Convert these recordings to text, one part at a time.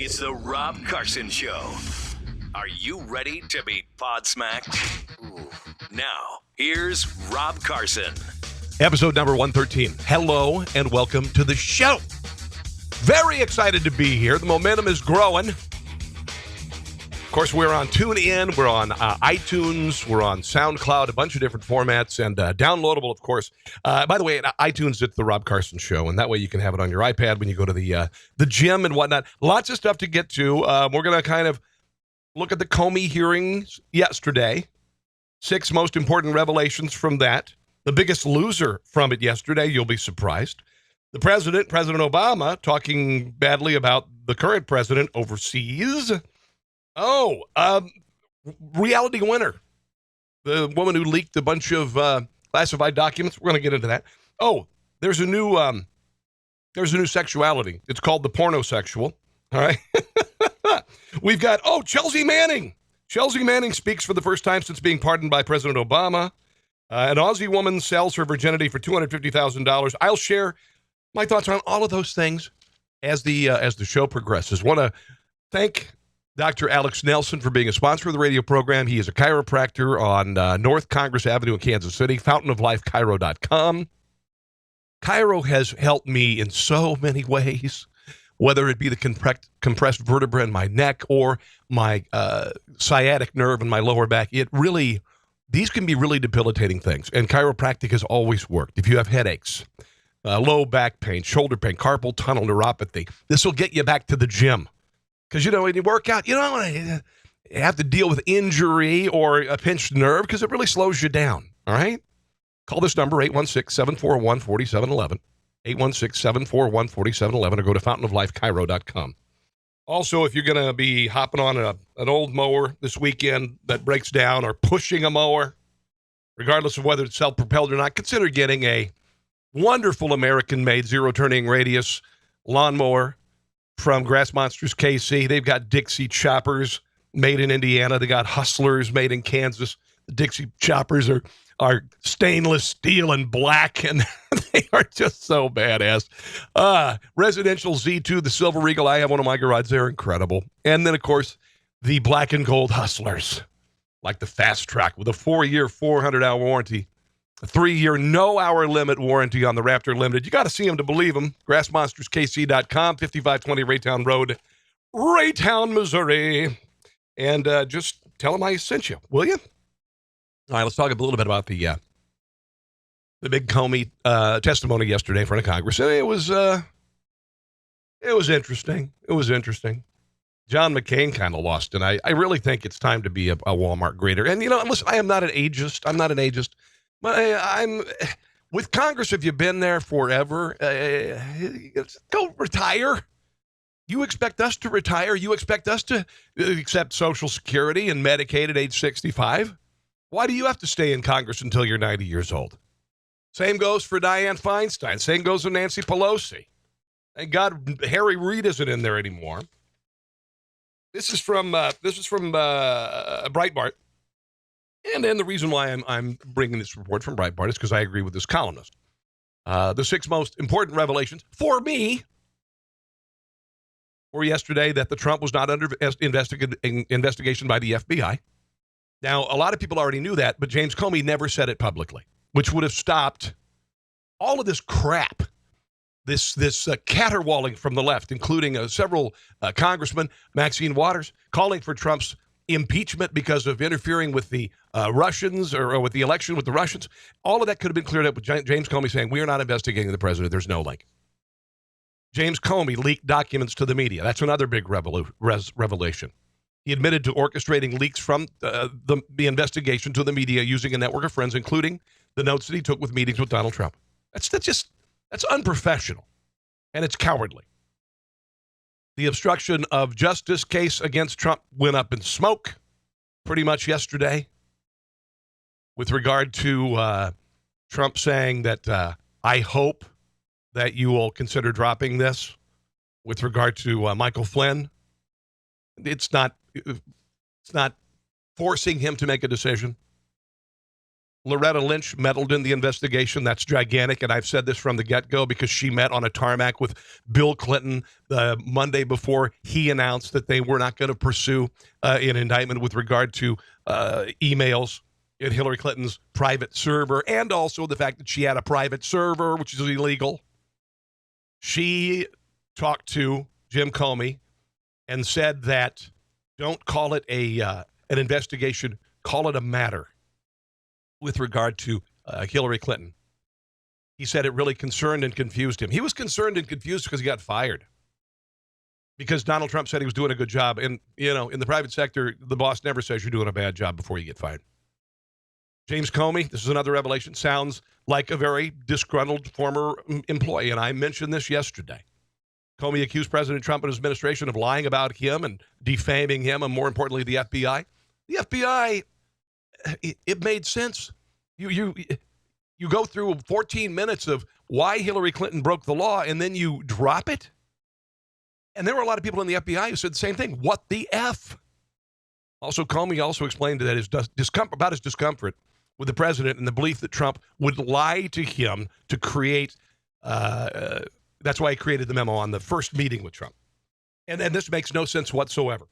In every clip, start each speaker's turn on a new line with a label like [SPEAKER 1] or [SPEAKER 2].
[SPEAKER 1] It's the Rob Carson Show. Are you ready to be pod-smacked? Now, here's Rob Carson.
[SPEAKER 2] Episode number 113. Hello and welcome to the show. Very excited to be here. The momentum is growing. Of course, we're on TuneIn, we're on iTunes, we're on SoundCloud, a bunch of different formats, and downloadable, of course. By the way, iTunes, it's the Rob Carson Show, and that way you can have it on your iPad when you go to the gym and whatnot. Lots of stuff to get to. We're going to kind of look at the Comey hearings yesterday. 6 most important revelations from that. The biggest loser from it yesterday, you'll be surprised. The President Obama, talking badly about the current president overseas. Reality winner. The woman who leaked a bunch of classified documents. We're going to get into that. There's a new sexuality. It's called the pornosexual. All right. We've got, Chelsea Manning. Chelsea Manning speaks for the first time since being pardoned by President Obama. An Aussie woman sells her virginity for $250,000. I'll share my thoughts on all of those things as the show progresses. Want to thank Dr. Alex Nelson for being a sponsor of the radio program. He is a chiropractor on North Congress Avenue in Kansas City, fountainoflifechiro.com. Chiro has helped me in so many ways, whether it be the compressed vertebra in my neck or my sciatic nerve in my lower back. These can be really debilitating things, and chiropractic has always worked. If you have headaches, low back pain, shoulder pain, carpal tunnel neuropathy, this will get you back to the gym. Because, when you work out, you don't want to have to deal with injury or a pinched nerve because it really slows you down, all right? Call this number, 816-741-4711, 816-741-4711, or go to fountainoflifechiro.com. Also, if you're going to be hopping on an old mower this weekend that breaks down or pushing a mower, regardless of whether it's self-propelled or not, consider getting a wonderful American-made zero-turning radius lawnmower from Grass Monsters KC. They've got Dixie choppers made in Indiana. They got Hustlers made in Kansas. The Dixie choppers are stainless steel and black, and they are just so badass. Residential Z2, the Silver Eagle. I have one in my garage. They're incredible. And then, of course, the black and gold Hustlers, like the Fast Track with a 4-year, 400-hour warranty. A 3-year, no-hour limit warranty on the Raptor Limited. You got to see them to believe them. GrassMonstersKC.com, 5520 Raytown Road, Raytown, Missouri. And just tell them I sent you, will you? All right, let's talk a little bit about the big Comey testimony yesterday in front of Congress. And it was interesting. It was interesting. John McCain kind of lost, and I really think it's time to be a Walmart grader. And, listen, I'm not an ageist. But I'm with Congress. If you've been there forever, go retire. You expect us to retire? You expect us to accept Social Security and Medicaid at age 65? Why do you have to stay in Congress until you're 90 years old? Same goes for Dianne Feinstein. Same goes for Nancy Pelosi. Thank God Harry Reid isn't in there anymore. This is from Breitbart. And then the reason why I'm bringing this report from Breitbart is because I agree with this columnist. The 6 most important revelations for me were yesterday that the Trump was not under investigation by the FBI. Now, a lot of people already knew that, but James Comey never said it publicly, which would have stopped all of this crap, this caterwauling from the left, including several congressmen, Maxine Waters, calling for Trump's impeachment because of interfering with the Russians or with the election with the Russians. All of that could have been cleared up with James Comey saying, we are not investigating the president. There's no link. James Comey leaked documents to the media. That's another big revelation. He admitted to orchestrating leaks from the investigation to the media using a network of friends, including the notes that he took with meetings with Donald Trump. That's unprofessional, and it's cowardly. The obstruction of justice case against Trump went up in smoke pretty much yesterday with regard to Trump saying that I hope that you will consider dropping this with regard to Michael Flynn. It's not forcing him to make a decision. Loretta Lynch meddled in the investigation. That's gigantic, and I've said this from the get-go because she met on a tarmac with Bill Clinton the Monday before he announced that they were not going to pursue an indictment with regard to emails in Hillary Clinton's private server, and also the fact that she had a private server, which is illegal. She talked to Jim Comey and said that don't call it an investigation, call it a matter with regard to Hillary Clinton. He said it really concerned and confused him. He was concerned and confused because he got fired. Because Donald Trump said he was doing a good job. And, you know, in the private sector, the boss never says you're doing a bad job before you get fired. James Comey, this is another revelation, sounds like a very disgruntled former employee. And I mentioned this yesterday. Comey accused President Trump and his administration of lying about him and defaming him, and more importantly, the FBI. The FBI, it made sense. You go through 14 minutes of why Hillary Clinton broke the law, and then you drop it. And there were a lot of people in the FBI who said the same thing. What the F? Also, Comey also explained that his discomfort with the president and the belief that Trump would lie to him to create. That's why he created the memo on the first meeting with Trump. And this makes no sense whatsoever,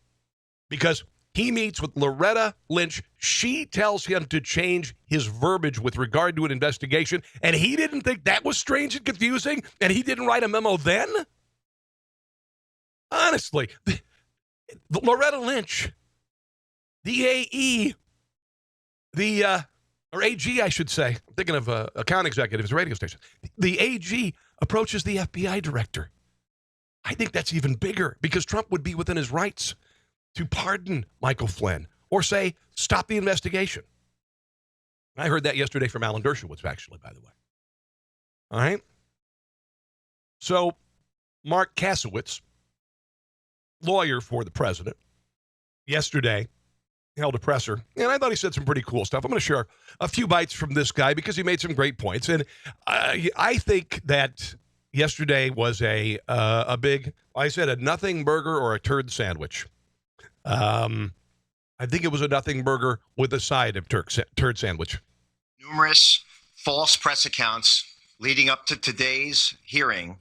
[SPEAKER 2] because he meets with Loretta Lynch. She tells him to change his verbiage with regard to an investigation, and he didn't think that was strange and confusing, and he didn't write a memo then? Honestly, Loretta Lynch, the AE, or AG, I should say. I'm thinking of account executives, radio station. The AG approaches the FBI director. I think that's even bigger, because Trump would be within his rights to pardon Michael Flynn or say, stop the investigation. I heard that yesterday from Alan Dershowitz, actually, by the way. All right? So, Mark Kasowitz, lawyer for the president, yesterday held a presser, and I thought he said some pretty cool stuff. I'm going to share a few bites from this guy because he made some great points. And I think that yesterday was a big, I said a nothing burger or a turd sandwich. I think it was a nothing burger with a side of turd sandwich.
[SPEAKER 3] Numerous false press accounts leading up to today's hearing.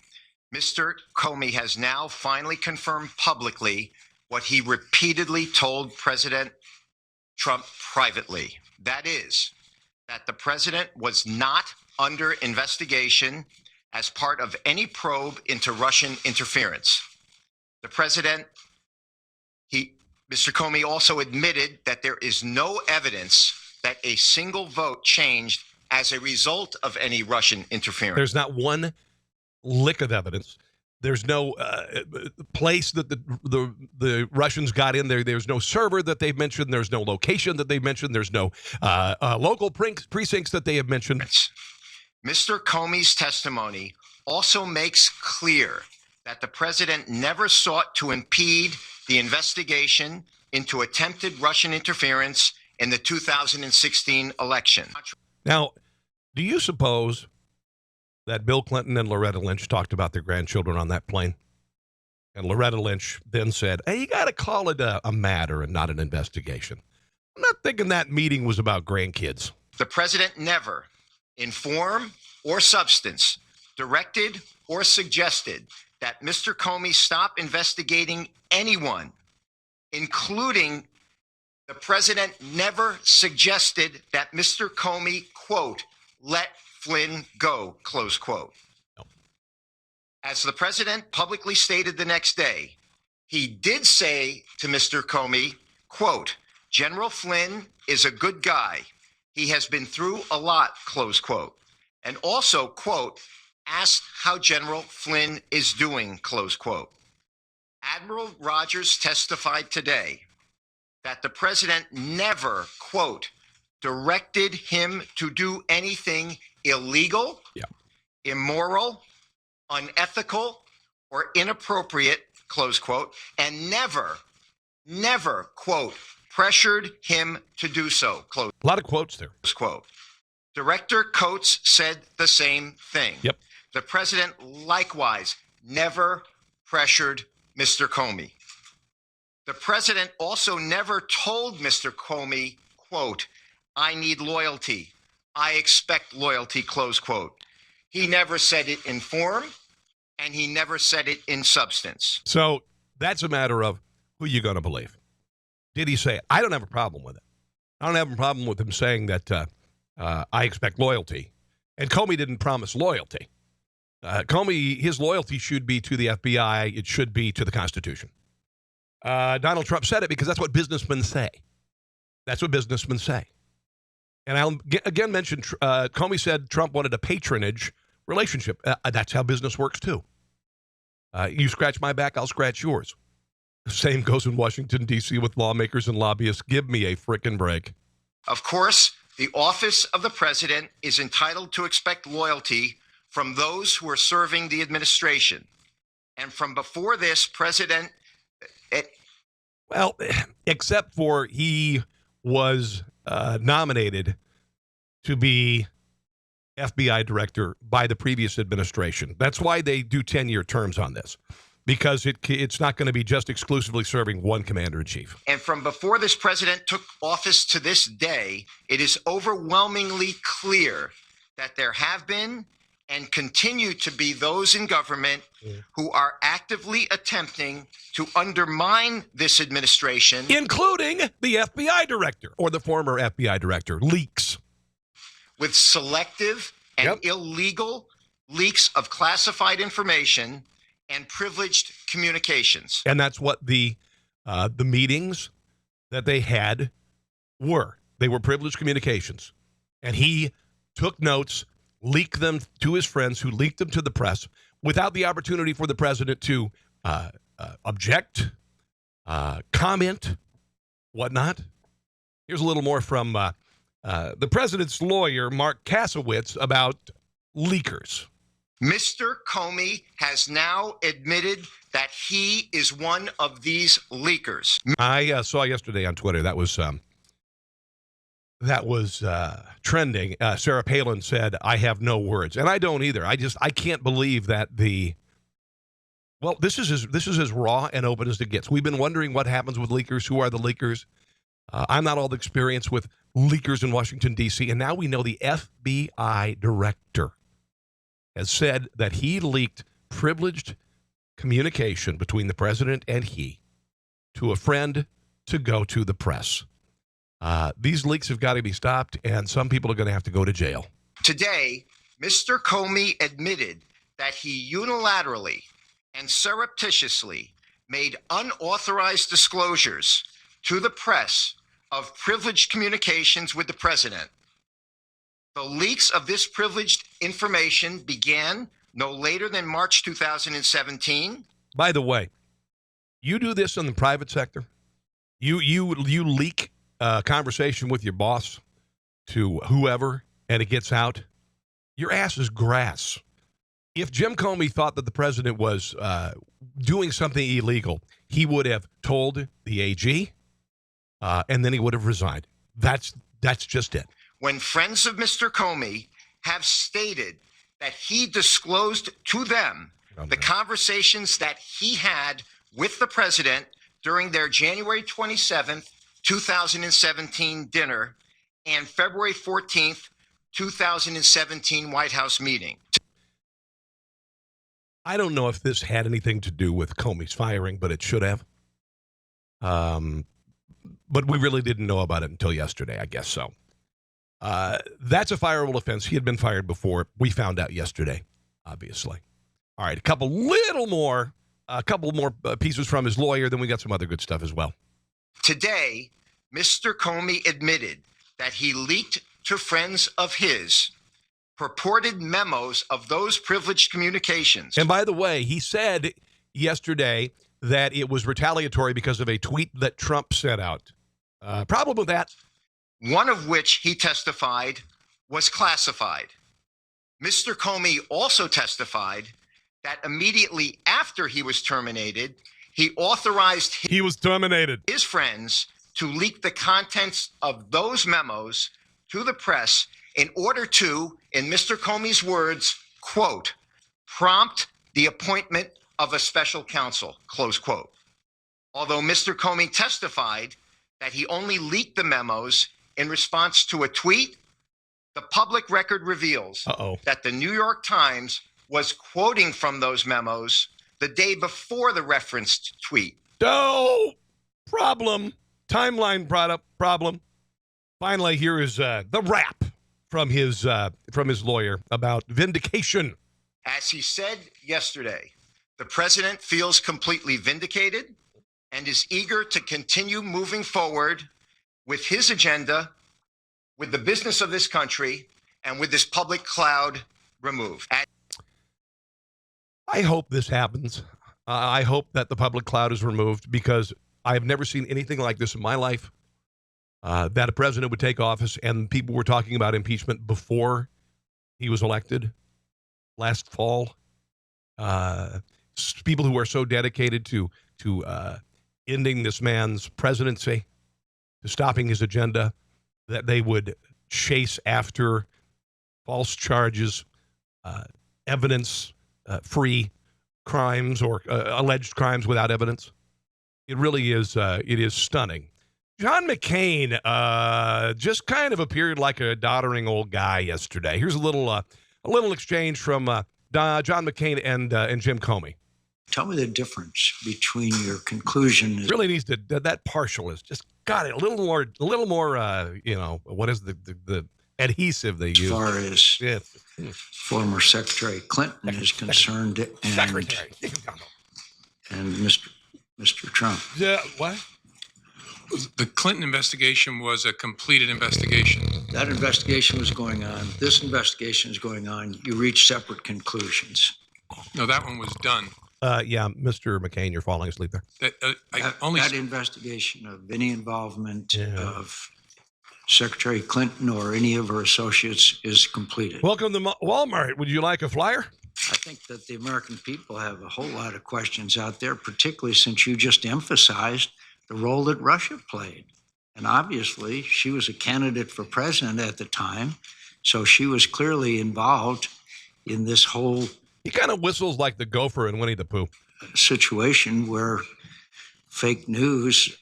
[SPEAKER 3] Mr. Comey has now finally confirmed publicly what he repeatedly told President Trump privately. That is, that the president was not under investigation as part of any probe into Russian interference. The president, Mr. Comey also admitted that there is no evidence that a single vote changed as a result of any Russian interference.
[SPEAKER 2] There's not one lick of evidence. There's no place that the Russians got in there. There's no server that they've mentioned. There's no location that they've mentioned. There's no local precincts that they have mentioned.
[SPEAKER 3] Mr. Comey's testimony also makes clear that the president never sought to impede the investigation into attempted Russian interference in the 2016 election.
[SPEAKER 2] Now, do you suppose that Bill Clinton and Loretta Lynch talked about their grandchildren on that plane? And Loretta Lynch then said, hey, you got to call it a matter and not an investigation. I'm not thinking that meeting was about grandkids.
[SPEAKER 3] The president never, in form or substance, directed or suggested that Mr. Comey stop investigating anyone, including the president never suggested that Mr. Comey, quote, let Flynn go, close quote.
[SPEAKER 2] No.
[SPEAKER 3] As the president publicly stated the next day, he did say to Mr. Comey, quote, General Flynn is a good guy. He has been through a lot, close quote. And also, quote, asked how General Flynn is doing, close quote. Admiral Rogers testified today that the president never, quote, directed him to do anything illegal, immoral, unethical, or inappropriate, close quote, and never, quote, pressured him to do so, close.
[SPEAKER 2] A lot of quotes there.
[SPEAKER 3] Close quote. Director Coates said the same thing.
[SPEAKER 2] Yep.
[SPEAKER 3] The president likewise never pressured Mr. Comey. The president also never told Mr. Comey, quote, I need loyalty. I expect loyalty, close quote. He never said it in form, and he never said it in substance.
[SPEAKER 2] So that's a matter of who you're going to believe. Did he say it? I don't have a problem with it. I don't have a problem with him saying that I expect loyalty. And Comey didn't promise loyalty. Comey, his loyalty should be to the FBI. It should be to the Constitution. Donald Trump said it because that's what businessmen say. That's what businessmen say. And I'll again mention, Comey said Trump wanted a patronage relationship. That's how business works, too. You scratch my back, I'll scratch yours. The same goes in Washington, D.C. with lawmakers and lobbyists. Give me a frickin' break.
[SPEAKER 3] Of course, the office of the president is entitled to expect loyalty from those who are serving the administration. And from before this president...
[SPEAKER 2] Well, except for he was nominated to be FBI director by the previous administration. That's why they do 10-year terms on this, because it's not going to be just exclusively serving one commander-in-chief.
[SPEAKER 3] And from before this president took office to this day, it is overwhelmingly clear that there have been and continue to be those in government who are actively attempting to undermine this administration.
[SPEAKER 2] Including the FBI director, or the former FBI director, leaks.
[SPEAKER 3] With selective and illegal leaks of classified information and privileged communications.
[SPEAKER 2] And that's what the meetings that they had were. They were privileged communications. And he took notes, leaked them to his friends, who leaked them to the press without the opportunity for the president to object, comment, whatnot. Here's a little more from the president's lawyer, Mark Kasowitz, about leakers.
[SPEAKER 3] Mr. Comey has now admitted that he is one of these leakers.
[SPEAKER 2] I saw yesterday on Twitter that was trending. Sarah Palin said, "I have no words," and I don't either. I can't believe that this is as raw and open as it gets. We've been wondering what happens with leakers. Who are the leakers? I'm not all the experience with leakers in Washington, D.C., and now we know the FBI director has said that he leaked privileged communication between the president and he to a friend to go to the press. These leaks have got to be stopped, and some people are going to have to go to jail.
[SPEAKER 3] Today, Mr. Comey admitted that he unilaterally and surreptitiously made unauthorized disclosures to the press of privileged communications with the president. The leaks of this privileged information began no later than March 2017.
[SPEAKER 2] By the way, you do this in the private sector. You leak a conversation with your boss to whoever, and it gets out. Your ass is grass. If Jim Comey thought that the president was doing something illegal, he would have told the AG, and then he would have resigned. That's just it.
[SPEAKER 3] When friends of Mr. Comey have stated that he disclosed to them the conversations that he had with the president during their January 27th, 2017 dinner and February 14th, 2017 White House meeting.
[SPEAKER 2] I don't know if this had anything to do with Comey's firing, but it should have. But we really didn't know about it until yesterday, I guess so. That's a fireable offense. He had been fired before. We found out yesterday, obviously. All right, a couple more pieces from his lawyer. Then we got some other good stuff as well.
[SPEAKER 3] Today, Mr. Comey admitted that he leaked to friends of his purported memos of those privileged communications.
[SPEAKER 2] And by the way, he said yesterday that it was retaliatory because of a tweet that Trump sent out. Problem with that?
[SPEAKER 3] One of which he testified was classified. Mr. Comey also testified that immediately after he was terminated, he authorized his friends to leak the contents of those memos to the press in order to, in Mr. Comey's words, quote, prompt the appointment of a special counsel, close quote. Although Mr. Comey testified that he only leaked the memos in response to a tweet, The public record reveals that the New York Times was quoting from those memos the day before the referenced tweet.
[SPEAKER 2] No problem. Timeline problem. Finally, here is the rap from his lawyer about vindication.
[SPEAKER 3] As he said yesterday, the president feels completely vindicated and is eager to continue moving forward with his agenda, with the business of this country, and with this public cloud removed.
[SPEAKER 2] I hope this happens. I hope that the public cloud is removed, because I have never seen anything like this in my life, that a president would take office and people were talking about impeachment before he was elected last fall. People who are so dedicated to ending this man's presidency, to stopping his agenda, that they would chase after false charges, evidence-free crimes, or alleged crimes without evidence. It really is. It is stunning. John McCain just kind of appeared like a doddering old guy yesterday. Here's a little exchange from John McCain and Jim Comey.
[SPEAKER 4] Tell me the difference between your conclusion.
[SPEAKER 2] Really needs to, that partial is just got it a little more. What is the adhesive they use?
[SPEAKER 4] As far as former Secretary Clinton is concerned, and Mr. Trump.
[SPEAKER 2] Yeah, what?
[SPEAKER 5] The Clinton investigation was a completed investigation.
[SPEAKER 4] That investigation was going on. This investigation is going on. You reach separate conclusions.
[SPEAKER 5] No, that one was done.
[SPEAKER 2] Yeah, Mr. McCain, you're falling asleep there.
[SPEAKER 4] That investigation of any involvement of Secretary Clinton or any of her associates is completed.
[SPEAKER 2] Welcome to Walmart. Would you like a flyer?
[SPEAKER 4] I think that the American people have a whole lot of questions out there, particularly since you just emphasized the role that Russia played. And obviously, she was a candidate for president at the time, so she was clearly involved in this whole...
[SPEAKER 2] He kind of whistles like the gopher in Winnie the Pooh.
[SPEAKER 4] ...situation where fake news,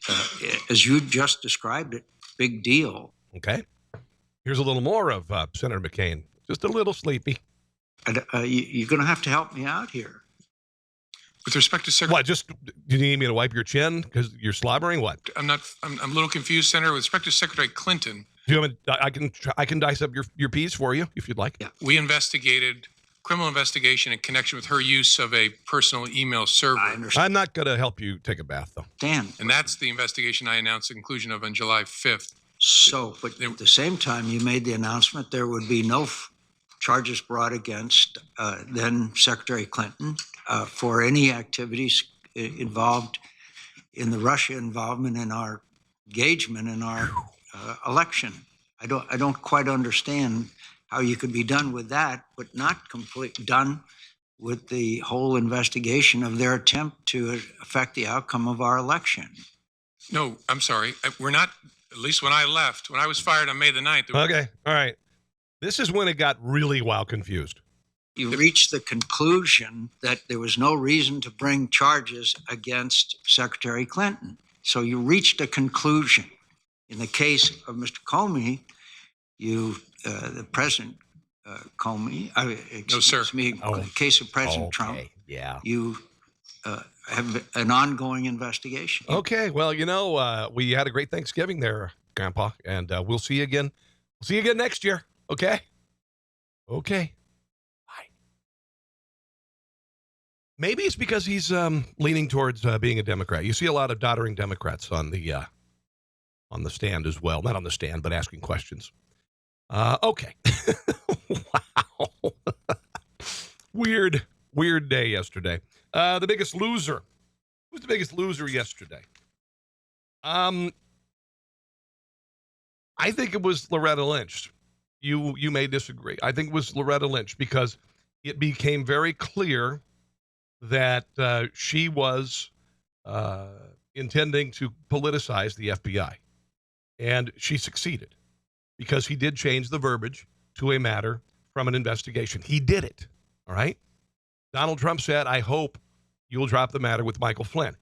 [SPEAKER 4] as you just described it, big deal.
[SPEAKER 2] Okay. Here's a little more of Senator McCain. Just a little sleepy.
[SPEAKER 4] You're going to have to help me out here.
[SPEAKER 5] With respect to Secretary...
[SPEAKER 2] What, just, do you need me to wipe your chin because you're slobbering? What?
[SPEAKER 5] I'm a little confused, Senator. With respect to Secretary Clinton...
[SPEAKER 2] Do you want me, I can dice up your piece for you if you'd like.
[SPEAKER 4] Yeah.
[SPEAKER 5] We investigated criminal investigation in connection with her use of a personal email server.
[SPEAKER 4] I understand.
[SPEAKER 2] I'm not going to help you take a bath, though.
[SPEAKER 4] Dan.
[SPEAKER 5] And that's the investigation I announced the conclusion of on July 5th.
[SPEAKER 4] So, but at the same time, you made the announcement there would be no charges brought against then Secretary Clinton for any activities involved in the Russia involvement in our engagement in our election. I don't quite understand how you could be done with that, but not done with the whole investigation of their attempt to affect the outcome of our election.
[SPEAKER 5] No, I'm sorry. We're not, at least when I left, when I was fired on May the 9th.
[SPEAKER 2] Okay, all right. This is when it got really confused.
[SPEAKER 4] You reached the conclusion that there was no reason to bring charges against Secretary Clinton. So you reached a conclusion. In the case of Mr. Comey, the President Comey,
[SPEAKER 5] No, sir.
[SPEAKER 4] in the case of President Trump, you have an ongoing investigation.
[SPEAKER 2] Okay, well, we had a great Thanksgiving there, Grandpa, and we'll see you again. We'll see you again next year. Okay? Okay. Bye. Maybe it's because he's leaning towards being a Democrat. You see a lot of doddering Democrats on the stand as well. Not on the stand, but asking questions. Okay. Wow. Weird day yesterday. The biggest loser. Who's the biggest loser yesterday? I think it was Loretta Lynch. You may disagree. I think it was Loretta Lynch because it became very clear that she was intending to politicize the FBI. And she succeeded because he did change the verbiage to a matter from an investigation. He did it. All right. Donald Trump said, I hope you'll drop the matter with Michael Flynn.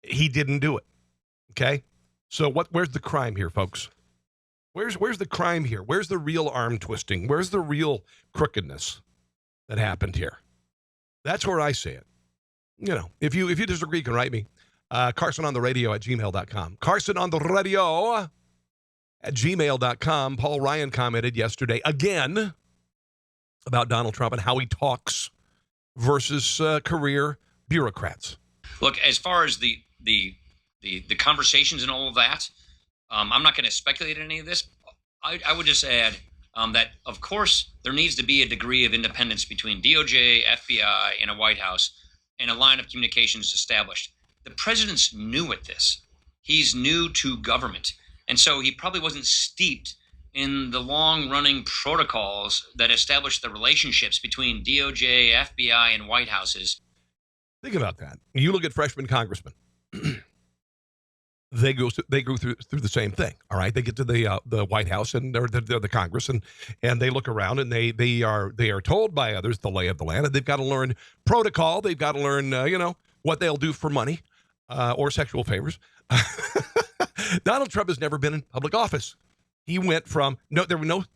[SPEAKER 2] He didn't do it. Okay. So where's the crime here, folks? Where's the crime here? Where's the real arm twisting? Where's the real crookedness that happened here? That's where I see it. You know, if you disagree, you can write me. CarsonOnTheRadio@gmail.com. CarsonOnTheRadio@gmail.com. Paul Ryan commented yesterday again about Donald Trump and how he talks versus career bureaucrats.
[SPEAKER 6] Look, as far as the conversations and all of that, I'm not going to speculate on any of this. I would just add that, of course, there needs to be a degree of independence between DOJ, FBI, and a White House, and a line of communications established. The president's new at this. He's new to government. And so he probably wasn't steeped in the long-running protocols that establish the relationships between DOJ, FBI, and White Houses.
[SPEAKER 2] Think about that. You look at freshman congressmen. They go through the same thing. All right, they get to the White House and they're the Congress and they look around and they are told by others the lay of the land, and they've got to learn protocol. They've got to learn what they'll do for money or sexual favors. Donald Trump has never been in public office. He went from there were no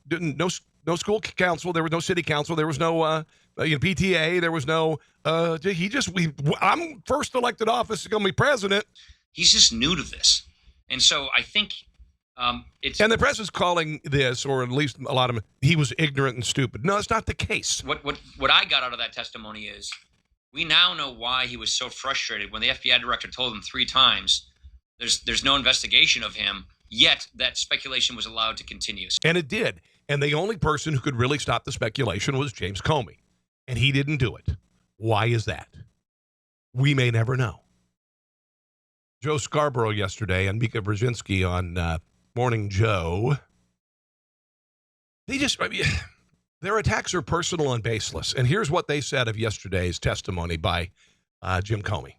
[SPEAKER 2] school council, there was no city council, there was no PTA, there was no I'm first elected office, going to be president.
[SPEAKER 6] He's just new to this. And so I think it's...
[SPEAKER 2] And the press is calling this, or at least a lot of them, he was ignorant and stupid. No, it's not the case.
[SPEAKER 6] What I got out of that testimony is we now know why he was so frustrated when the FBI director told him 3 times there's no investigation of him, yet that speculation was allowed to continue.
[SPEAKER 2] And it did. And the only person who could really stop the speculation was James Comey. And he didn't do it. Why is that? We may never know. Joe Scarborough yesterday and Mika Brzezinski on Morning Joe. Their attacks are personal and baseless. And here's what they said of yesterday's testimony by Jim Comey.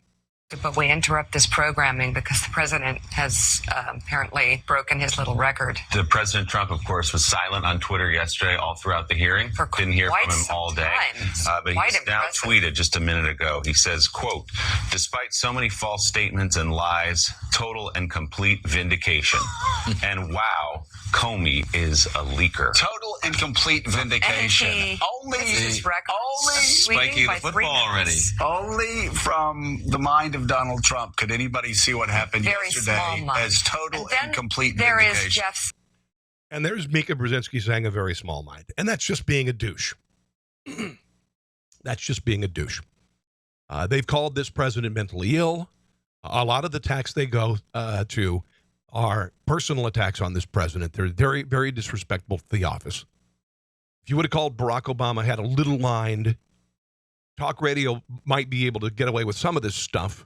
[SPEAKER 7] But we interrupt this programming because the president has apparently broken his little record.
[SPEAKER 8] The President Trump, of course, was silent on Twitter yesterday all throughout the hearing. Didn't hear from him all day. But he's now tweeted just a minute ago. He says, quote, "Despite so many false statements and lies, total and complete vindication." And wow, Comey is a leaker.
[SPEAKER 9] Total and complete vindication. Only
[SPEAKER 8] spiking the football already.
[SPEAKER 9] Only from the mind of Donald Trump could anybody see what happened yesterday as total and complete
[SPEAKER 7] there
[SPEAKER 9] vindication.
[SPEAKER 7] Is Jeff.
[SPEAKER 2] And there's Mika Brzezinski saying a very small mind. And that's just being a douche. That's just being a douche. They've called this president mentally ill. A lot of the attacks they go to are personal attacks on this president. They're very, very disrespectful to the office. If you would have called Barack Obama, had a little mind, talk radio might be able to get away with some of this stuff,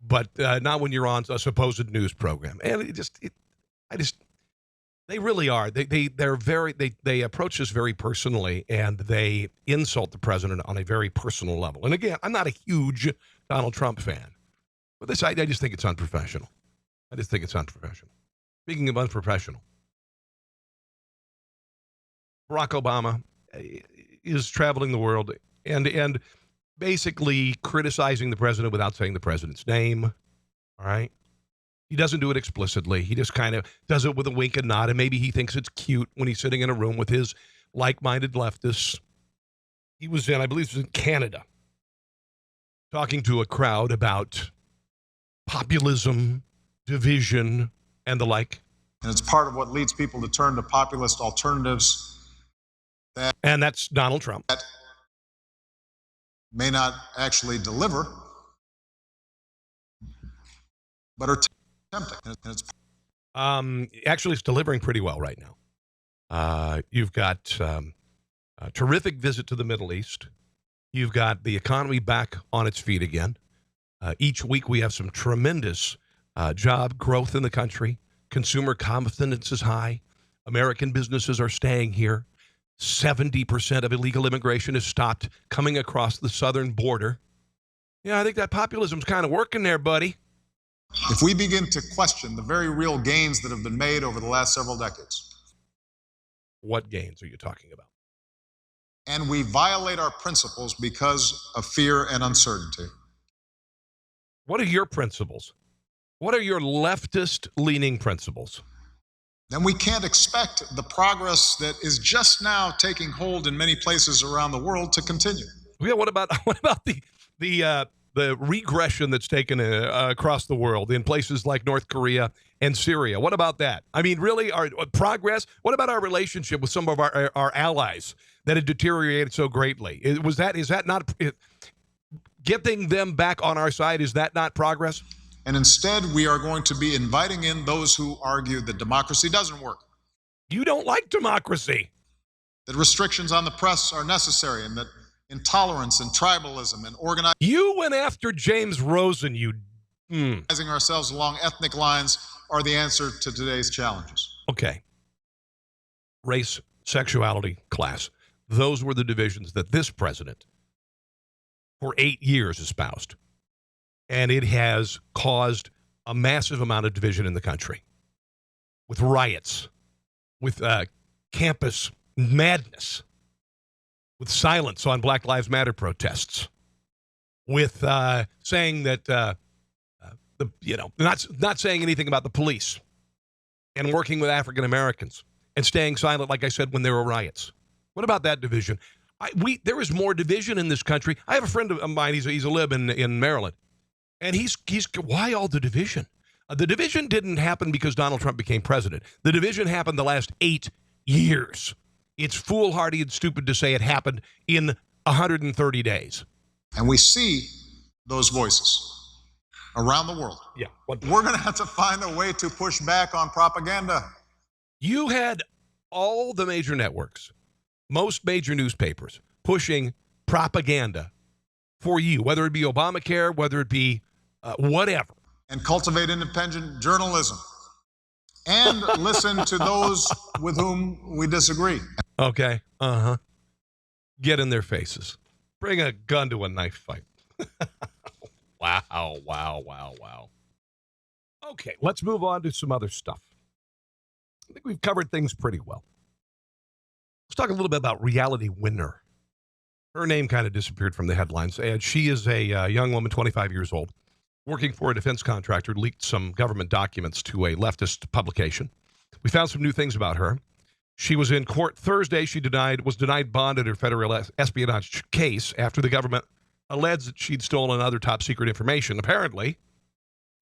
[SPEAKER 2] but not when you're on a supposed news program. And they really are. They approach this very personally, and they insult the president on a very personal level. And again, I'm not a huge Donald Trump fan, but this I just think it's unprofessional. Speaking of unprofessional, Barack Obama is traveling the world and basically criticizing the president without saying the president's name. All right. He doesn't do it explicitly. He just kind of does it with a wink and nod, and maybe he thinks it's cute when he's sitting in a room with his like-minded leftists. He was in, I believe it was in Canada, talking to a crowd about populism, division, and the like.
[SPEAKER 10] And it's part of what leads people to turn to populist alternatives.
[SPEAKER 2] And that's Donald Trump.
[SPEAKER 10] That may not actually deliver, but are tempting. And
[SPEAKER 2] actually, it's delivering pretty well right now. You've got a terrific visit to the Middle East. You've got the economy back on its feet again. Each week we have some tremendous job growth in the country. Consumer confidence is high. American businesses are staying here. 70% of illegal immigration has stopped coming across the southern border. Yeah, I think that populism's kind of working there, buddy.
[SPEAKER 10] If we begin to question the very real gains that have been made over the last several decades.
[SPEAKER 2] What gains are you talking about?
[SPEAKER 10] And we violate our principles because of fear and uncertainty.
[SPEAKER 2] What are your principles? What are your leftist-leaning principles?
[SPEAKER 10] then we can't expect the progress that is just now taking hold in many places around the world to continue.
[SPEAKER 2] Yeah, what about the regression that's taken across the world in places like North Korea and Syria? What about that? I mean, really, our progress? What about our relationship with some of our allies that had deteriorated so greatly? Is that not getting them back on our side? Is that not progress?
[SPEAKER 10] And instead, we are going to be inviting in those who argue that democracy doesn't work.
[SPEAKER 2] You don't like democracy.
[SPEAKER 10] That restrictions on the press are necessary, and that intolerance and tribalism and organizing.
[SPEAKER 2] You went after James Rosen,
[SPEAKER 10] Organizing ourselves along ethnic lines are the answer to today's challenges.
[SPEAKER 2] Okay. Race, sexuality, class. Those were the divisions that this president, for 8 years, espoused. And it has caused a massive amount of division in the country with riots, with campus madness, with silence on Black Lives Matter protests, with saying that, not saying anything about the police and working with African Americans and staying silent, like I said, when there were riots. What about that division? There is more division in this country. I have a friend of mine, he's a lib in Maryland. And he's why all the division? The division didn't happen because Donald Trump became president. The division happened the last 8 years. It's foolhardy and stupid to say it happened in 130 days.
[SPEAKER 10] And we see those voices around the world.
[SPEAKER 2] Yeah.
[SPEAKER 10] We're going to have to find a way to push back on propaganda.
[SPEAKER 2] You had all the major networks, most major newspapers, pushing propaganda for you, whether it be Obamacare, whether it be whatever.
[SPEAKER 10] And cultivate independent journalism. And listen to those with whom we disagree.
[SPEAKER 2] Okay. Get in their faces. Bring a gun to a knife fight. Wow. Okay, let's move on to some other stuff. I think we've covered things pretty well. Let's talk a little bit about Reality Winner. Her name kind of disappeared from the headlines, and she is a young woman, 25 years old, working for a defense contractor, leaked some government documents to a leftist publication. We found some new things about her. She was in court Thursday. She was denied bond in her federal espionage case after the government alleged that she'd stolen other top secret information, apparently,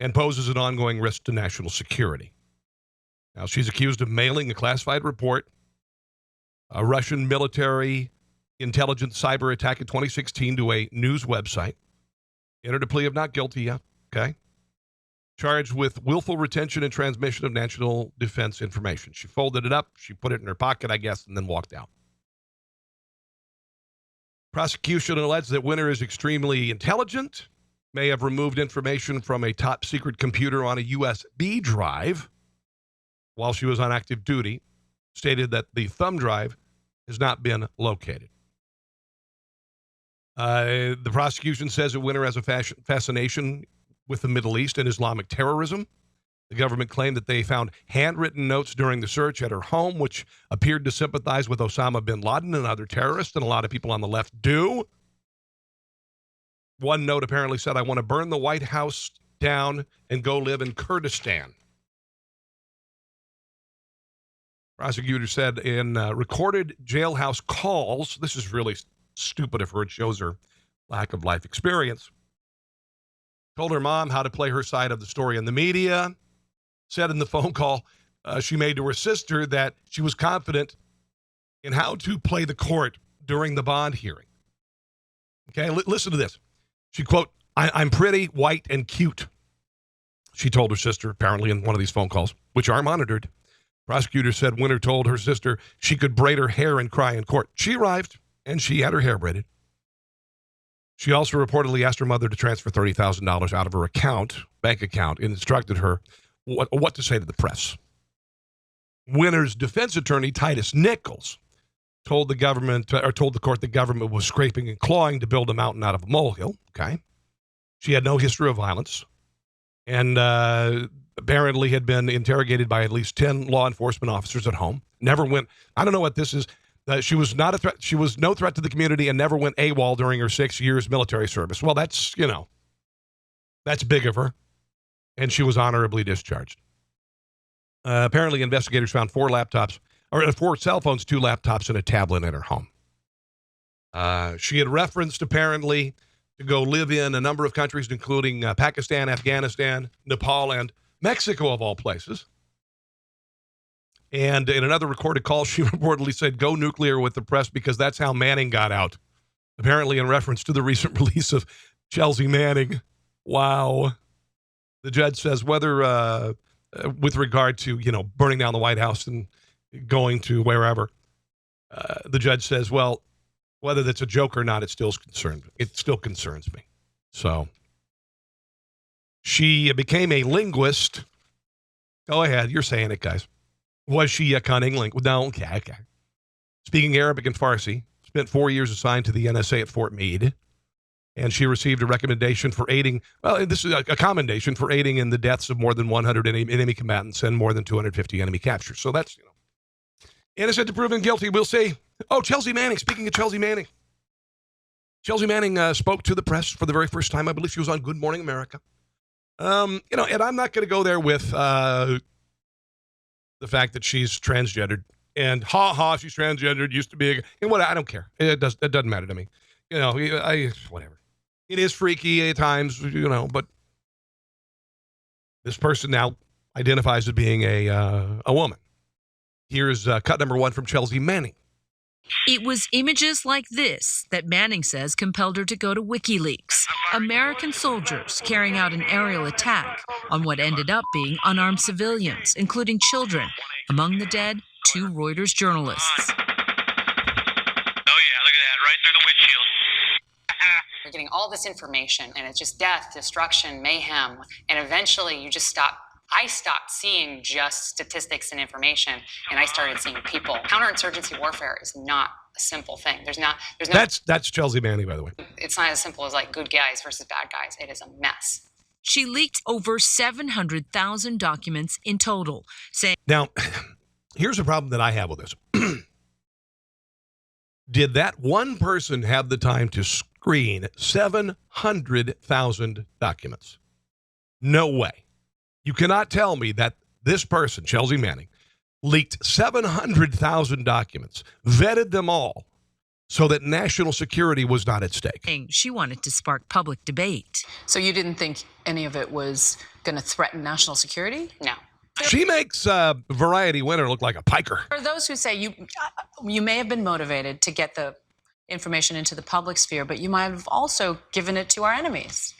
[SPEAKER 2] and poses an ongoing risk to national security. Now, she's accused of mailing a classified report, a Russian military intelligence cyber attack in 2016 to a news website. Entered a plea of not guilty yet. Okay. Charged with willful retention and transmission of national defense information. She folded it up, she put it in her pocket, I guess, and then walked out. Prosecution alleged that Winner is extremely intelligent, may have removed information from a top secret computer on a USB drive while she was on active duty, stated that the thumb drive has not been located. The prosecution says that Winner has a fascination with the Middle East and Islamic terrorism. The government claimed that they found handwritten notes during the search at her home, which appeared to sympathize with Osama bin Laden and other terrorists, and a lot of people on the left do. One note apparently said, "I want to burn the White House down and go live in Kurdistan." Prosecutor said in recorded jailhouse calls, this is really stupid of her, it shows her lack of life experience, told her mom how to play her side of the story in the media, said in the phone call she made to her sister that she was confident in how to play the court during the bond hearing. Okay, listen to this. She, quote, I'm pretty, white, and cute, she told her sister, apparently in one of these phone calls, which are monitored. Prosecutor said Winner told her sister she could braid her hair and cry in court. She arrived, and she had her hair braided. She also reportedly asked her mother to transfer $30,000 out of her bank account, and instructed her what to say to the press. Winner's defense attorney, Titus Nichols, told the court the government was scraping and clawing to build a mountain out of a molehill. Okay. She had no history of violence, and apparently had been interrogated by at least 10 law enforcement officers at home. Never went, I don't know what this is. She was not a threat. She was no threat to the community and never went AWOL during her 6 years military service. Well, that's big of her. And she was honorably discharged. Apparently, investigators found 4 cell phones, 2 laptops, and a tablet in her home. She had referenced, apparently, to go live in a number of countries, including Pakistan, Afghanistan, Nepal, and Mexico, of all places. And in another recorded call, she reportedly said, "Go nuclear with the press," because that's how Manning got out. Apparently in reference to the recent release of Chelsea Manning. Wow. The judge says whether, with regard to, burning down the White House and going to wherever, the judge says, well, whether that's a joke or not, it still concerns me. So she became a linguist. Go ahead. You're saying it, guys. Was she a cunning linguist? No, okay. Speaking Arabic and Farsi. Spent 4 years assigned to the NSA at Fort Meade. And she received a recommendation for aiding, this is a commendation for aiding in the deaths of more than 100 enemy combatants and more than 250 enemy captures. So that's, innocent to proven guilty. We'll see. Oh, Chelsea Manning. Speaking of Chelsea Manning. Chelsea Manning spoke to the press for the very first time. I believe she was on Good Morning America. And I'm not going to go there with the fact that she's transgendered. And she's transgendered, used to be I don't care. It doesn't matter to me. Whatever. It is freaky at times, but this person now identifies as being a woman. Here's cut number 1 from Chelsea Manning.
[SPEAKER 11] It was images like this that Manning says compelled her to go to WikiLeaks. American soldiers carrying out an aerial attack on what ended up being unarmed civilians, including children. Among the dead, 2 Reuters journalists.
[SPEAKER 12] Oh, yeah, look at that, right through the windshield.
[SPEAKER 13] We're getting all this information, and it's just death, destruction, mayhem, and eventually you just stop. I stopped seeing just statistics and information, and I started seeing people. Counterinsurgency warfare is not a simple thing. There's no.
[SPEAKER 2] That's Chelsea Manning, by the way.
[SPEAKER 13] It's not as simple as like good guys versus bad guys. It is a mess.
[SPEAKER 11] She leaked over 700,000 documents in total, saying.
[SPEAKER 2] Now, here's a problem that I have with this. Did that one person have the time to screen 700,000 documents? No way. You cannot tell me that this person, Chelsea Manning, leaked 700,000 documents, vetted them all, so that national security was not at stake.
[SPEAKER 11] She wanted to spark public debate.
[SPEAKER 14] So you didn't think any of it was going to threaten national security?
[SPEAKER 13] No.
[SPEAKER 2] She makes Variety Winner look like a piker.
[SPEAKER 14] For those who say you may have been motivated to get the information into the public sphere, but you might have also given it to our enemies.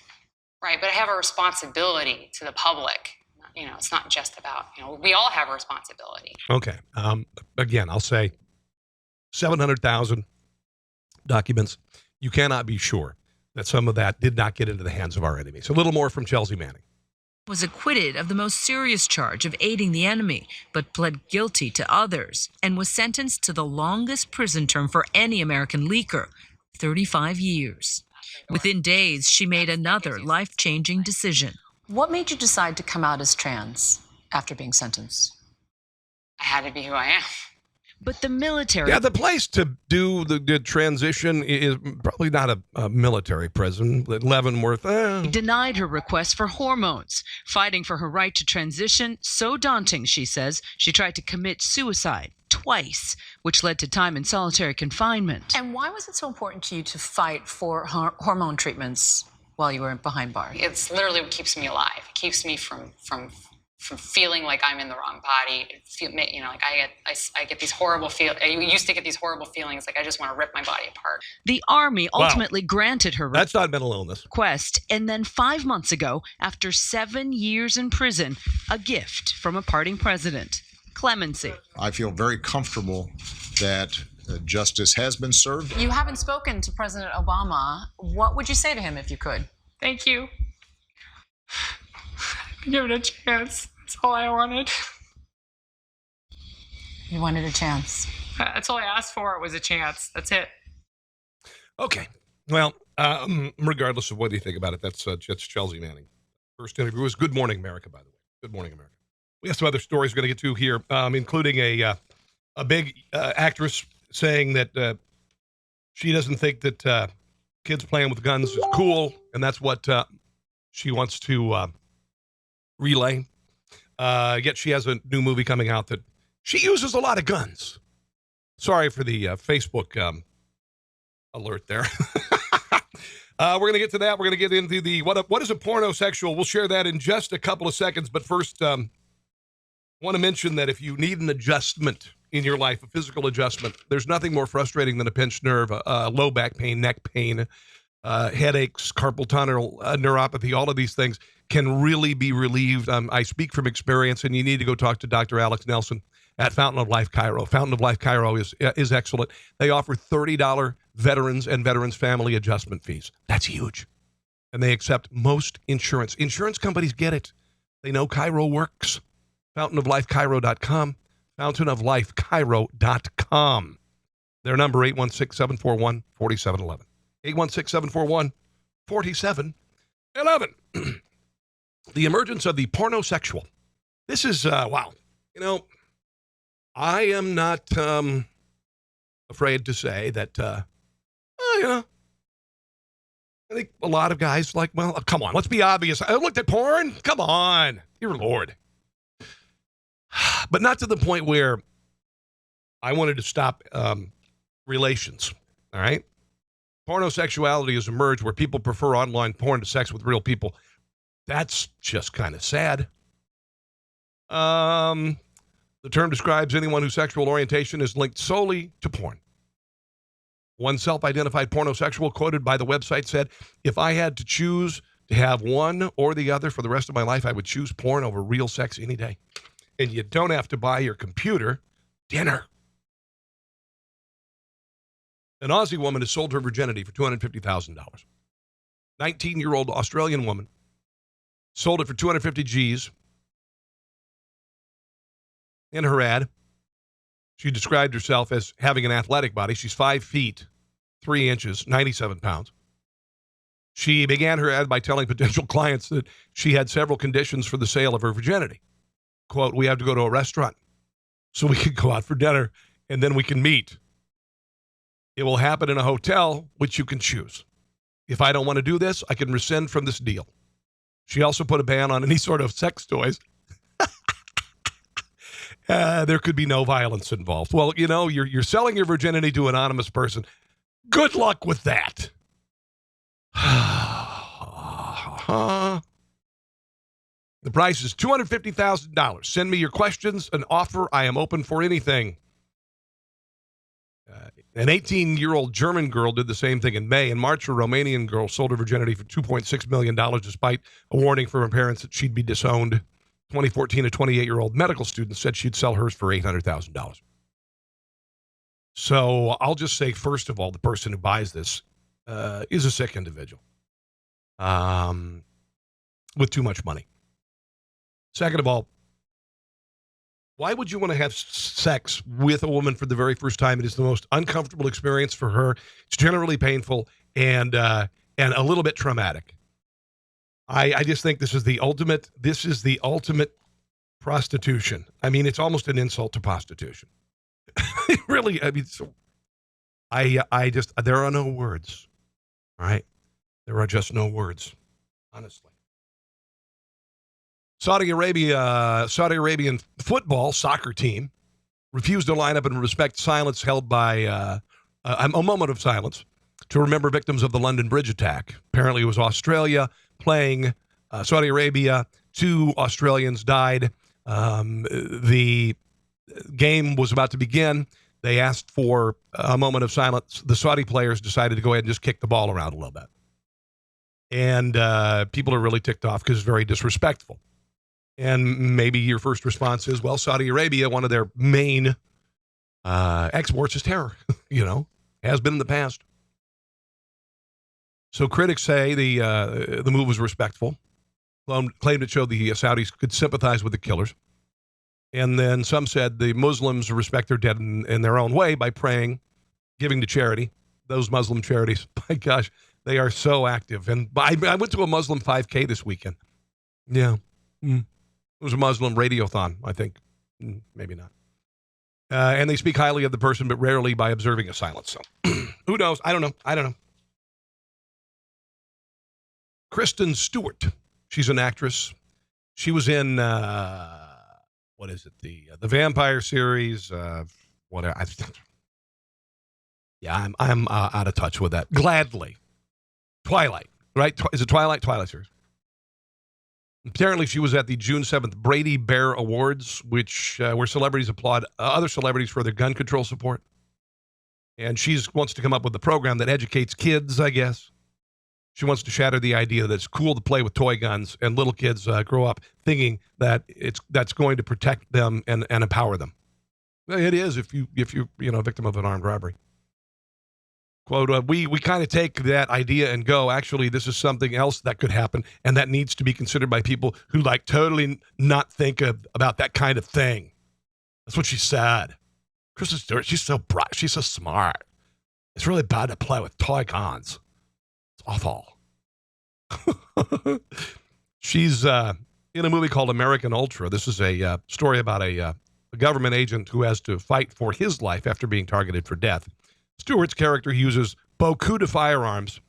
[SPEAKER 13] Right, but I have a responsibility to the public. It's not just about, we all have a responsibility.
[SPEAKER 2] Okay. Again, I'll say 700,000 documents. You cannot be sure that some of that did not get into the hands of our enemies. A little more from Chelsea Manning.
[SPEAKER 11] Was acquitted of the most serious charge of aiding the enemy, but pled guilty to others and was sentenced to the longest prison term for any American leaker, 35 years. Within days, she made another life-changing decision.
[SPEAKER 14] What made you decide to come out as trans after being sentenced?
[SPEAKER 13] I had to be who I am.
[SPEAKER 11] But the military...
[SPEAKER 2] Yeah, the place to do the transition is probably not a military prison. Leavenworth...
[SPEAKER 11] denied her request for hormones. Fighting for her right to transition, so daunting, she says, she tried to commit suicide twice, which led to time in solitary confinement.
[SPEAKER 14] And why was it so important to you to fight for hormone treatments while you were behind bars?
[SPEAKER 13] It's literally what keeps me alive. It keeps me from feeling like I'm in the wrong body. Like I get these horrible I used to get these horrible feelings, like I just want to rip my body apart.
[SPEAKER 11] The Army ultimately granted her
[SPEAKER 2] that's not mental illness
[SPEAKER 11] request, and then 5 months ago, after 7 years in prison, a gift from a parting president. Clemency.
[SPEAKER 10] I feel very comfortable that justice has been served.
[SPEAKER 14] You haven't spoken to President Obama. What would you say to him if you could?
[SPEAKER 13] Thank you. Give it a chance. That's all I wanted.
[SPEAKER 14] You wanted a chance.
[SPEAKER 13] That's all I asked for was a chance. That's it.
[SPEAKER 2] Okay. Well, regardless of what you think about it, that's Chelsea Manning. First interview was Good Morning America, by the way. Good Morning America. We have some other stories we're going to get to here, including a big actress saying that she doesn't think that kids playing with guns is cool, and that's what she wants to relay. Yet she has a new movie coming out that she uses a lot of guns. Sorry for the Facebook alert there. We're going to get to that. We're going to get into the what is a pornosexual? We'll share that in just a couple of seconds. But first, want to mention that if you need an adjustment in your life, a physical adjustment, there's nothing more frustrating than a pinched nerve, low back pain, neck pain, headaches, carpal tunnel neuropathy. All of these things can really be relieved. I speak from experience, and you need to go talk to Dr. Alex Nelson at Fountain of Life Cairo. Fountain of Life Cairo is excellent. They offer $30 veterans and veterans family adjustment fees. That's huge. And they accept most insurance. Insurance companies get it. They know Cairo works. fountainoflifecairo.com. fountainoflifecairo.com. Their number, 816-741-4711. 816-741-4711. The emergence of the pornosexual. This is, wow. You know, I am not afraid to say that, you know, I think a lot of guys like, well, come on, let's be obvious. I looked at porn. Come on. Dear Lord. But not to the point where I wanted to stop relations, all right? Pornosexuality has emerged where people prefer online porn to sex with real people. That's just kind of sad. The term describes anyone whose sexual orientation is linked solely to porn. One self-identified pornosexual quoted by the website said, if I had to choose to have one or the other for the rest of my life, I would choose porn over real sex any day. And you don't have to buy your computer dinner. An Aussie woman has sold her virginity for $250,000. 19-year-old Australian woman sold it for 250 G's. In her ad, she described herself as having an athletic body. She's 5 feet, 3 inches, 97 pounds. She began her ad by telling potential clients that she had several conditions for the sale of her virginity. Quote, we have to go to a restaurant so we can go out for dinner and then we can meet. It will happen in a hotel, which you can choose. If I don't want to do this, I can rescind from this deal. She also put a ban on any sort of sex toys. There could be no violence involved. Well, you know, you're selling your virginity to an anonymous person. Good luck with that. The price is $250,000. Send me your questions, an offer. I am open for anything. An 18-year-old German girl did the same thing in May. In March, a Romanian girl sold her virginity for $2.6 million despite a warning from her parents that she'd be disowned. 2014, a 28-year-old medical student said she'd sell hers for $800,000. So I'll just say, first of all, the person who buys this is a sick individual with too much money. Second of all, why would you want to have sex with a woman for the very first time? It is the most uncomfortable experience for her. It's generally painful and a little bit traumatic. I just think this is the ultimate prostitution. I mean, it's almost an insult to prostitution. Really, I mean, so I just, there are no words, all right? There are just no words, honestly. Saudi Arabian football soccer team refused to line up and respect silence held by a moment of silence to remember victims of the London Bridge attack. Apparently, it was Australia playing Saudi Arabia. 2 Australians died. The game was about to begin. They asked for a moment of silence. The Saudi players decided to go ahead and just kick the ball around a little bit. And people are really ticked off because it's very disrespectful. And maybe your first response is, well, Saudi Arabia, one of their main exports is terror, you know, has been in the past. So critics say the move was respectful, claimed it showed the Saudis could sympathize with the killers. And then some said the Muslims respect their dead in their own way by praying, giving to charity. Those Muslim charities, my gosh, they are so active. And I went to a Muslim 5K this weekend. Yeah. It was a Muslim radiothon, I think. Maybe not. And they speak highly of the person, but rarely by observing a silence. So who knows? I don't know. Kristen Stewart. She's an actress. She was in what is it? The vampire series. Whatever. I'm out of touch with that. Gladly. Twilight, right? Is it Twilight? Twilight series. Apparently, she was at the June 7th Brady Bear Awards, which where celebrities applaud other celebrities for their gun control support. And she wants to come up with a program that educates kids, I guess. She wants to shatter the idea that it's cool to play with toy guns, and little kids grow up thinking that that's going to protect them and empower them. It is if you're a victim of an armed robbery. Quote, we kind of take that idea and go, actually, this is something else that could happen, and that needs to be considered by people who totally not think about that kind of thing. That's what she said. Kristen Stewart, she's so bright. She's so smart. It's really bad to play with toy guns. It's awful. She's in a movie called American Ultra. This is a story about a government agent who has to fight for his life after being targeted for death. Stewart's character uses beaucoup de firearms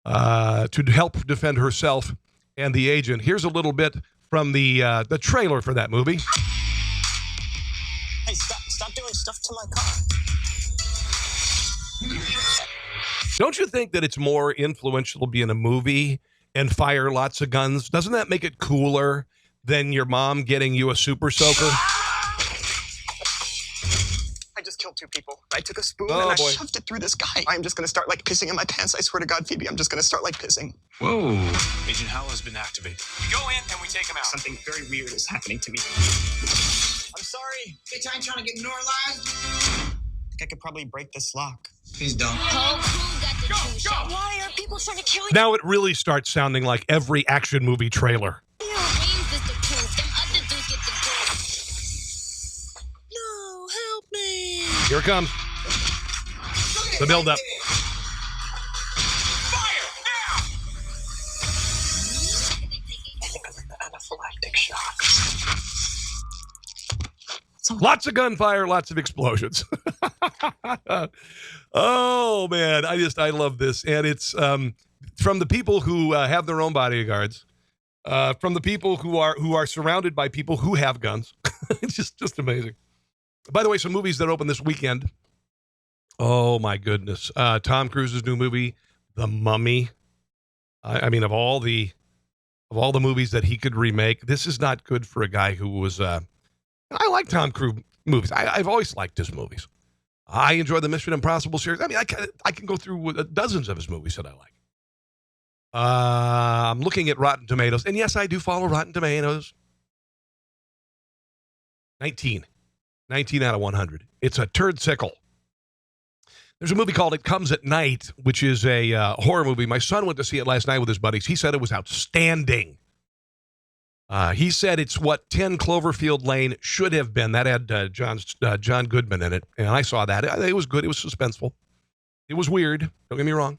[SPEAKER 2] to help defend herself and the agent. Here's a little bit from the trailer for that movie.
[SPEAKER 15] Hey, stop doing stuff to my car.
[SPEAKER 2] Don't you think that it's more influential to be in a movie and fire lots of guns? Doesn't that make it cooler than your mom getting you a super soaker?
[SPEAKER 15] I just killed 2 people. I took a spoon and I shoved it through this guy. I'm just going to start pissing in my pants. I swear to God, Phoebe, I'm just going to start pissing.
[SPEAKER 8] Whoa.
[SPEAKER 9] Agent Howell has been activated.
[SPEAKER 15] We go in and we take him out. Something very weird is happening to me. I'm sorry.
[SPEAKER 16] Bitch, I ain't trying to get normalized.
[SPEAKER 15] I think I could probably break this lock.
[SPEAKER 16] Please don't.
[SPEAKER 15] Why are people trying to kill you?
[SPEAKER 2] Now it really starts sounding like every action movie trailer.
[SPEAKER 15] No, help me.
[SPEAKER 2] Here it comes. The build-up.
[SPEAKER 15] Fire now! I think I'm in the anaphylactic shock.
[SPEAKER 2] Lots of gunfire, lots of explosions. Oh man, I love this, and it's from the people who have their own bodyguards, from the people who are surrounded by people who have guns. It's just amazing. By the way, some movies that open this weekend. Oh my goodness, Tom Cruise's new movie, The Mummy. I mean, of all the movies that he could remake, this is not good for a guy who was. I like Tom Cruise movies. I've always liked his movies. I enjoy the Mission Impossible series. I mean, I can go through dozens of his movies that I like. I'm looking at Rotten Tomatoes, and yes, I do follow Rotten Tomatoes. 19 out of 100. It's a turd sickle. There's a movie called It Comes at Night, which is a horror movie. My son went to see it last night with his buddies. He said it was outstanding. He said it's what 10 Cloverfield Lane should have been. That had John Goodman in it, and I saw that. It was good. It was suspenseful. It was weird. Don't get me wrong.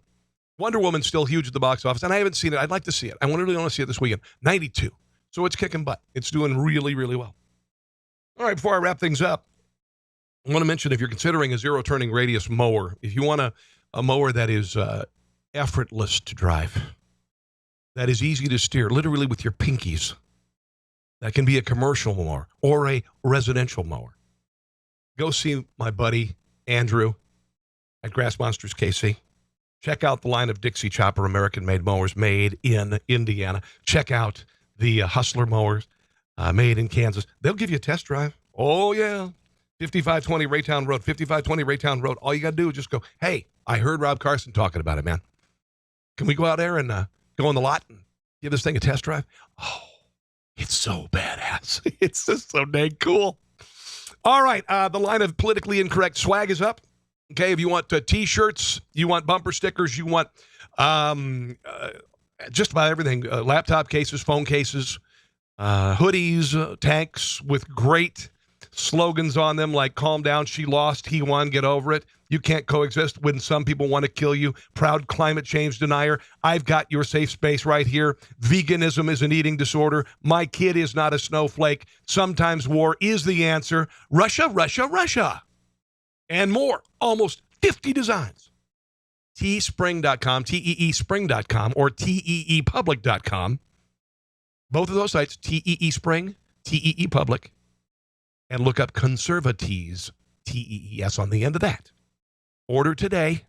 [SPEAKER 2] Wonder Woman's still huge at the box office, and I haven't seen it. I'd like to see it. I really want to see it this weekend. 92. So it's kicking butt. It's doing really, really well. All right, before I wrap things up, I want to mention if you're considering a zero-turning radius mower, if you want a mower that is effortless to drive, that is easy to steer, literally with your pinkies, that can be a commercial mower or a residential mower, go see my buddy Andrew at Grass Monsters KC. Check out the line of Dixie Chopper American-made mowers made in Indiana. Check out the Hustler mowers made in Kansas. They'll give you a test drive. Oh, yeah. 5520 Raytown Road, 5520 Raytown Road. All you got to do is just go, hey, I heard Rob Carson talking about it, man. Can we go out there and go in the lot and give this thing a test drive? Oh, it's so badass. It's just so dang cool. All right, the line of politically incorrect swag is up. Okay, if you want T-shirts, you want bumper stickers, you want just about everything, laptop cases, phone cases, hoodies, tanks with great slogans on them like calm down, she lost, he won, get over it. You can't coexist when some people want to kill you. Proud climate change denier. I've got your safe space right here. Veganism is an eating disorder. My kid is not a snowflake. Sometimes war is the answer. Russia, Russia, Russia. And more. Almost 50 designs. Teespring.com, teespring.com, or teepublic.com. Both of those sites, Teespring, Teepublic. and look up Conservatees, Tees on the end of that. Order today,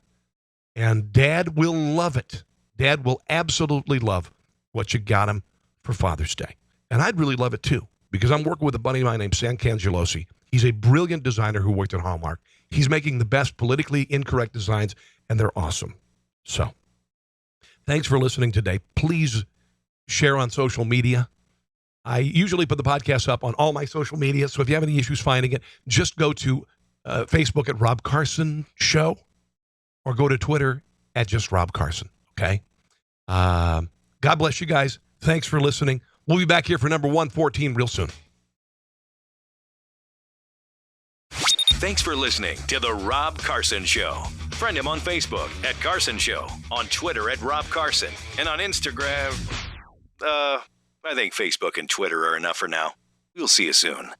[SPEAKER 2] and Dad will love it. Dad will absolutely love what you got him for Father's Day. And I'd really love it too, because I'm working with a buddy of mine named Sam Cangelosi. He's a brilliant designer who worked at Hallmark. He's making the best politically incorrect designs, and they're awesome. So, thanks for listening today. Please share on social media. I usually put the podcast up on all my social media, so if you have any issues finding it, just go to Facebook at Rob Carson Show, or go to Twitter at just Rob Carson, okay? God bless you guys. Thanks for listening. We'll be back here for number 114 real soon.
[SPEAKER 1] Thanks for listening to The Rob Carson Show. Friend him on Facebook at Carson Show, on Twitter at Rob Carson, and on Instagram, I think Facebook and Twitter are enough for now. We'll see you soon.